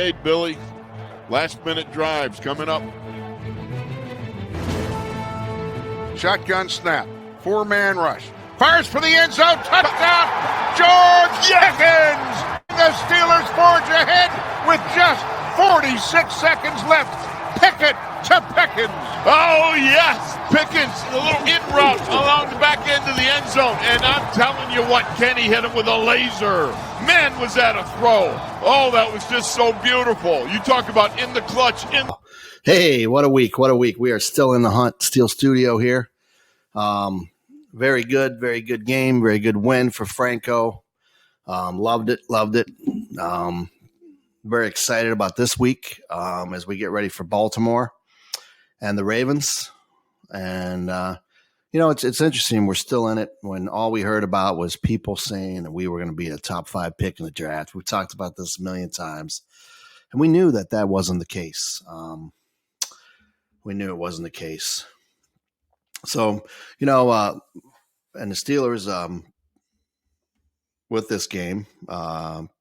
Hey, Billy. Last-minute drives coming up. Shotgun snap. 4-man rush. Fires for the end zone. Touchdown, George Pickens! The Steelers forge ahead with just 46 seconds left. Pickett to Pickens. Oh, yes. Pickens, a little in route along the back end of the end zone. And I'm telling you what, Kenny hit him with a laser. Man, was that a throw. Oh, that was just so beautiful. You talk about in the clutch. Hey, what a week. What a week. We are still in the Hunt Steel Studio here. Very good game. Very good win for Franco. Loved it. Very excited about this week as we get ready for Baltimore and the Ravens. And, it's interesting. We're still in it when all we heard about was people saying that we were going to be a top 5 pick in the draft. We've talked about this a million times, and we knew that wasn't the case. We knew it wasn't the case. So, and the Steelers with this game,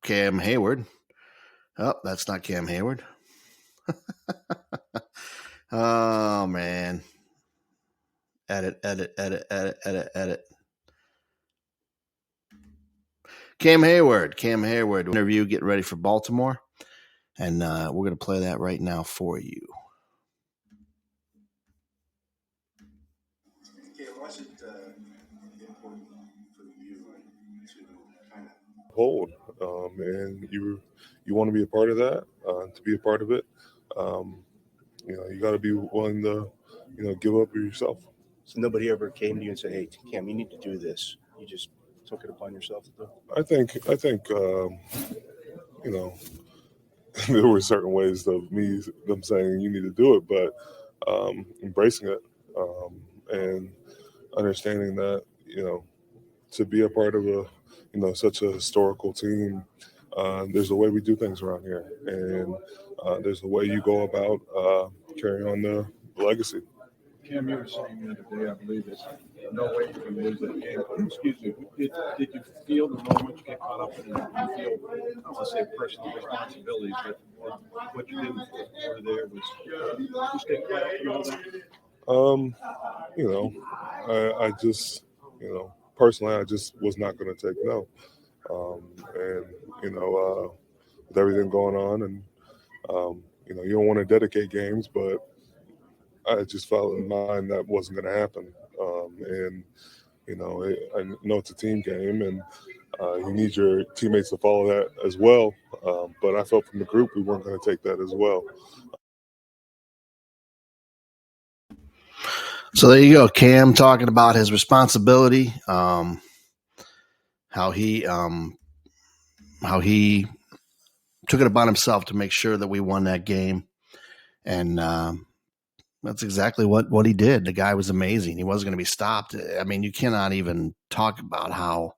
Cam Hayward. Oh, that's not Cam Hayward. Oh, man. Edit. Cam Hayward interview, getting ready for Baltimore. And we're going to play that right now for you. Was it important for you to kind of hold, and you want to be a part of that, to be a part of it, you got to be willing to, give up yourself. So nobody ever came to you and said, "Hey, Cam, you need to do this." You just took it upon yourself to do. I think, there were certain ways of them saying you need to do it, but embracing it and understanding that, to be a part of such a historical team, there's a way we do things around here, and there's a way you go about carrying on the legacy. Cam, you were saying the other day, I believe, there's no way you can lose that game. Excuse me. Did you feel the moment you get caught up in it? Did you feel, I don't want to say personal responsibilities, but what you did over there was you stay quiet through all that? I just, personally, I just was not going to take no. With everything going on, and, you don't want to dedicate games, but I just felt in mind that wasn't going to happen. I know it's a team game, and you need your teammates to follow that as well. But I felt from the group we weren't going to take that as well. So there you go, Cam talking about his responsibility, how he took it upon himself to make sure that we won that game, and that's exactly what he did. The guy was amazing. He wasn't going to be stopped. I mean, you cannot even talk about how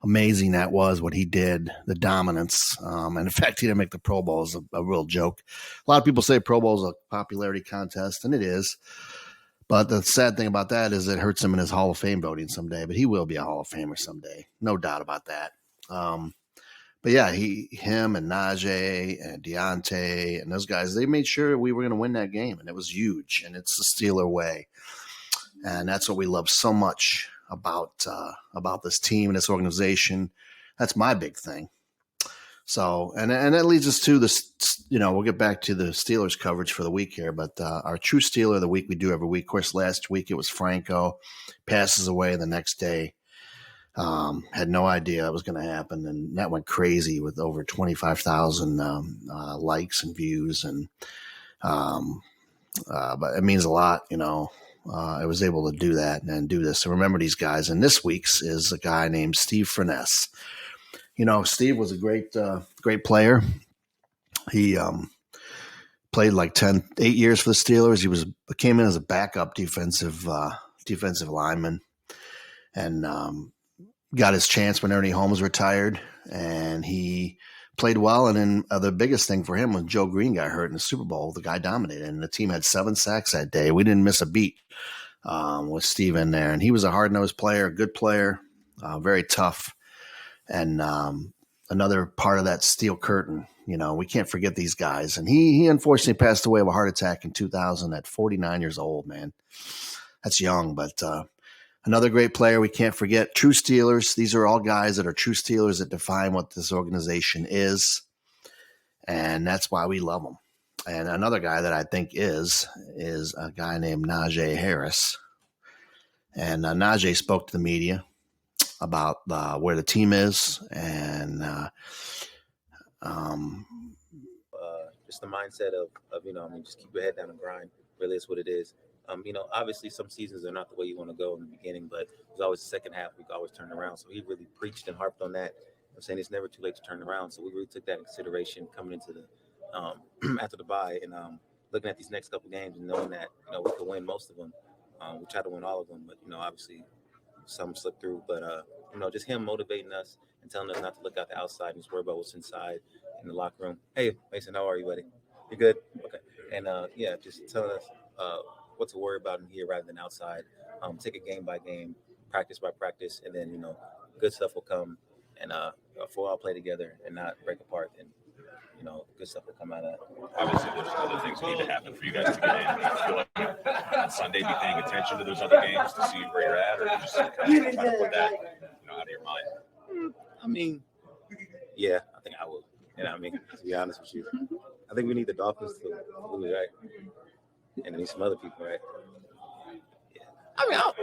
amazing that was, what he did, the dominance. And in fact, he didn't make the Pro Bowl is a real joke. A lot of people say Pro Bowl is a popularity contest, and it is. But the sad thing about that is it hurts him in his Hall of Fame voting someday. But he will be a Hall of Famer someday. No doubt about that. But yeah, him and Najee and Deontay and those guys, they made sure we were going to win that game. And it was huge. And it's the Steeler way. And that's what we love so much about this team and this organization. That's my big thing. So, and that leads us to this, we'll get back to the Steelers coverage for the week here, but our true Steeler of the week we do every week. Of course, last week it was Franco, passes away the next day. Had no idea it was going to happen, and that went crazy with over 25,000 likes and views, and but it means a lot, I was able to do that and do this. So remember these guys, and this week's is a guy named Steve Furness. Steve was a great player. He played like 8 years for the Steelers. He came in as a backup defensive lineman, and got his chance when Ernie Holmes retired, and he played well. And then the biggest thing for him was Joe Green got hurt in the Super Bowl. The guy dominated, and the team had 7 sacks that day. We didn't miss a beat with Steve in there, and he was a hard-nosed player, a good player, very tough. And another part of that steel curtain, We can't forget these guys. And he unfortunately passed away of a heart attack in 2000 at 49 years old, man. That's young, but another great player we can't forget. True Steelers. These are all guys that are true Steelers that define what this organization is. And that's why we love them. And another guy that I think is a guy named Najee Harris. And Najee spoke to the media about where the team is and just the mindset of just keep your head down and grind. Really is what it is. Obviously some seasons are not the way you want to go in the beginning, but there's always the second half we can always turn around. So he really preached and harped on that. I'm saying it's never too late to turn around. So we really took that in consideration coming into the after the bye and looking at these next couple games and knowing that we could win most of them. We try to win all of them, but obviously some slipped through. But just him motivating us and telling us not to look out the outside and just worry about what's inside in the locker room. Hey, Mason, how are you, buddy? You good? Okay. And just telling us what to worry about in here rather than outside. Take it game by game, practice by practice, and then good stuff will come. And if we all play together and not break apart, then good stuff will come out of that. Obviously, there's other things that need to happen for you guys to get in. Do you feel like on Sunday be paying attention to those other games to see where you're at, or just kind of trying to put that out of your mind? Yeah, I think I will. To be honest with you, I think we need the Dolphins to lose, right? And we need some other people, right? Yeah.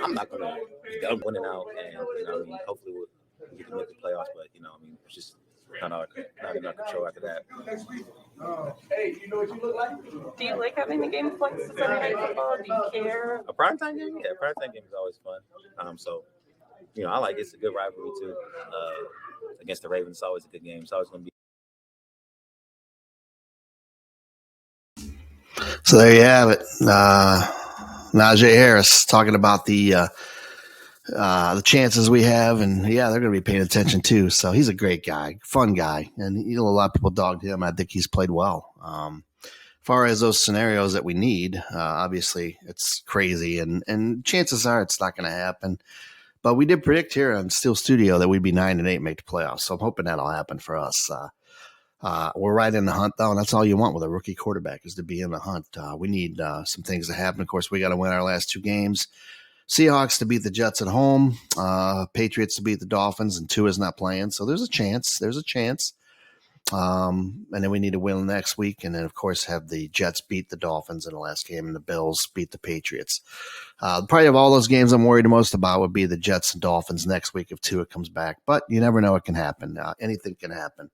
I'm not gonna be done winning out, and hopefully we'll get to make the playoffs. But it's just not in our control after that. Hey, you know what you look like? Do you like having the game points to Sunday Night Football? Do you care? A primetime game? Yeah, primetime game is always fun. I like it. It's a good rivalry too. Against the Ravens, it's always a good game. It's always going to be. So there you have it. Najee Harris talking about the chances we have, and they're going to be paying attention too. So he's a great guy, fun guy, and a lot of people dogged him. I think he's played well. As far as those scenarios that we need, obviously it's crazy, and chances are it's not going to happen. But we did predict here on Steel Studio that we'd be 9-8, make the playoffs. So I'm hoping that'll happen for us. We're right in the hunt, though, and that's all you want with a rookie quarterback is to be in the hunt. We need some things to happen. Of course, we got to win our last two games. Seahawks to beat the Jets at home, Patriots to beat the Dolphins, and Tua's not playing. So there's a chance. And then we need to win next week. And then, of course, have the Jets beat the Dolphins in the last game and the Bills beat the Patriots. Probably of all those games I'm worried most about would be the Jets and Dolphins next week if Tua comes back. But you never know what can happen. Anything can happen.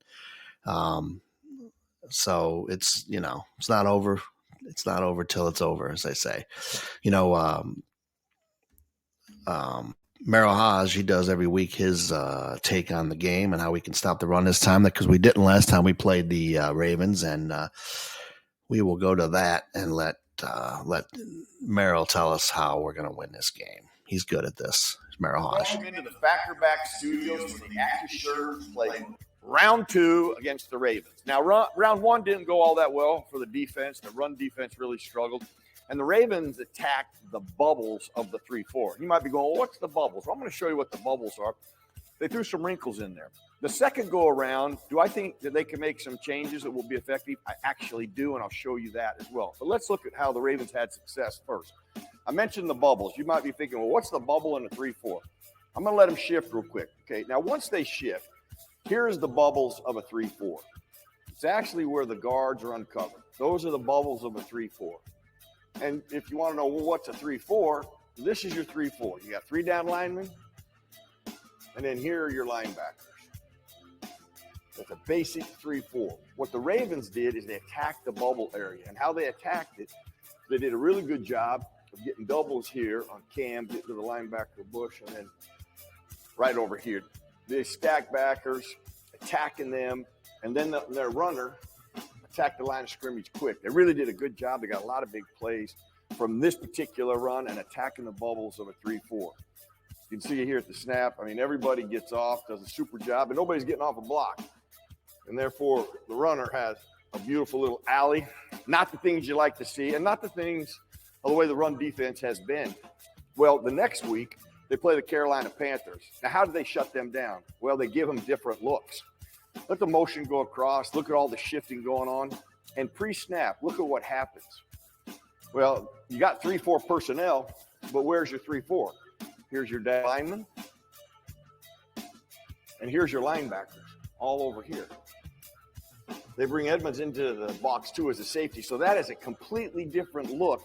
So it's, it's not over. It's not over till it's over, as I say. Merrill Hodge, he does every week his take on the game and how we can stop the run this time, because we didn't last time we played the Ravens, and we will go to that and let Merrill tell us how we're going to win this game. He's good at this. Merrill Hodge. Welcome into the Factorback Studios for the AccuSure play round 2 against the Ravens. Now, round 1 didn't go all that well for the defense. The run defense really struggled. And the Ravens attacked the bubbles of the 3-4. You might be going, well, what's the bubbles? Well, I'm going to show you what the bubbles are. They threw some wrinkles in there. The second go around, do I think that they can make some changes that will be effective? I actually do, and I'll show you that as well. But let's look at how the Ravens had success first. I mentioned the bubbles. You might be thinking, well, what's the bubble in the 3-4? I'm going to let them shift real quick. Okay, now once they shift, here's the bubbles of a 3-4. It's actually where the guards are uncovered. Those are the bubbles of a 3-4. And if you want to know, well, what's a 3-4, this is your 3-4. You got 3 down linemen, and then here are your linebackers. That's a basic 3-4. What the Ravens did is they attacked the bubble area. And how they attacked it, they did a really good job of getting doubles here on Cam, getting to the linebacker Bush, and then right over here. They stacked backers, attacking them, and then their runner attacked the line of scrimmage quick. They really did a good job. They got a lot of big plays from this particular run and attacking the bubbles of a 3-4. You can see it here at the snap. I mean, everybody gets off, does a super job, and nobody's getting off a block. And therefore, the runner has a beautiful little alley. Not the things you like to see, and not the things of the way the run defense has been. Well, the next week, they play the Carolina Panthers. Now, how do they shut them down? Well, they give them different looks. Let the motion go across. Look at all the shifting going on. And pre-snap, look at what happens. Well, you got 3-4 personnel, but where's your 3-4? Here's your lineman. And here's your linebackers all over here. They bring Edmonds into the box too as a safety. So that is a completely different look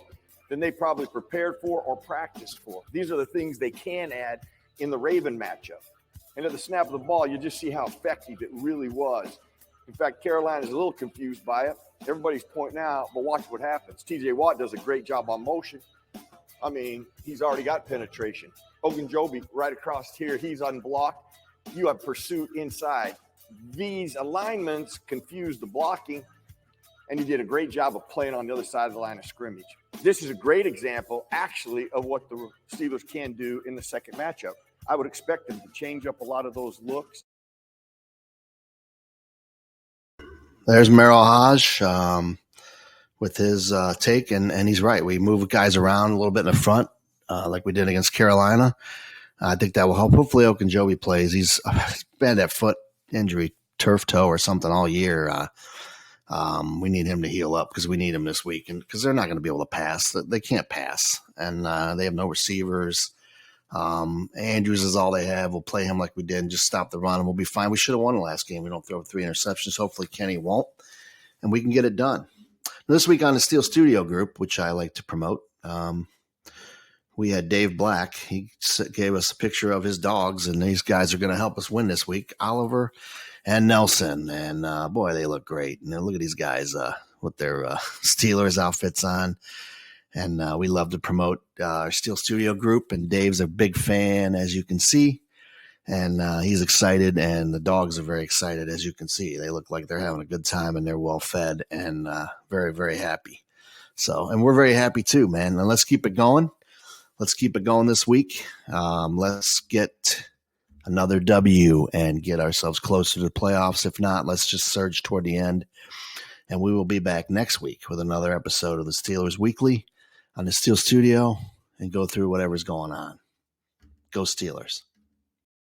than they probably prepared for or practiced for. These are the things they can add in the Raven matchup. And at the snap of the ball, you just see how effective it really was. In fact, Carolina's a little confused by it. Everybody's pointing out, but watch what happens. TJ Watt does a great job on motion. I mean, he's already got penetration. Ogunjobi right across here, he's unblocked. You have pursuit inside. These alignments confuse the blocking, and you did a great job of playing on the other side of the line of scrimmage. This is a great example, actually, of what the Steelers can do in the second matchup. I would expect them to change up a lot of those looks. There's Merrill Hodge with his take, and he's right. We move guys around a little bit in the front like we did against Carolina. I think that will help. Hopefully Ogunjobi plays. He's had that foot injury, turf toe or something all year. We need him to heal up because we need him this week, and because they're not going to be able to pass. They can't pass, and they have no receivers. Andrews is all they have. We'll play him like we did and just stop the run, and we'll be fine. We should have won the last game. We don't throw 3 interceptions. Hopefully Kenny won't, and we can get it done. This week on the Steel Studio group, which I like to promote, we had Dave Black. He gave us a picture of his dogs, and these guys are going to help us win this week, Oliver and Nelson. And, boy, they look great. And look at these guys with their Steelers outfits on. And we love to promote our Steel Studio group, and Dave's a big fan, as you can see. And he's excited, and the dogs are very excited, as you can see. They look like they're having a good time, and they're well-fed and very, very happy. So, and we're very happy too, man. And let's keep it going. Let's keep it going this week. Let's get another W and get ourselves closer to the playoffs. If not, let's just surge toward the end. And we will be back next week with another episode of the Steelers Weekly on the Steel Studio and go through whatever's going on. Go Steelers.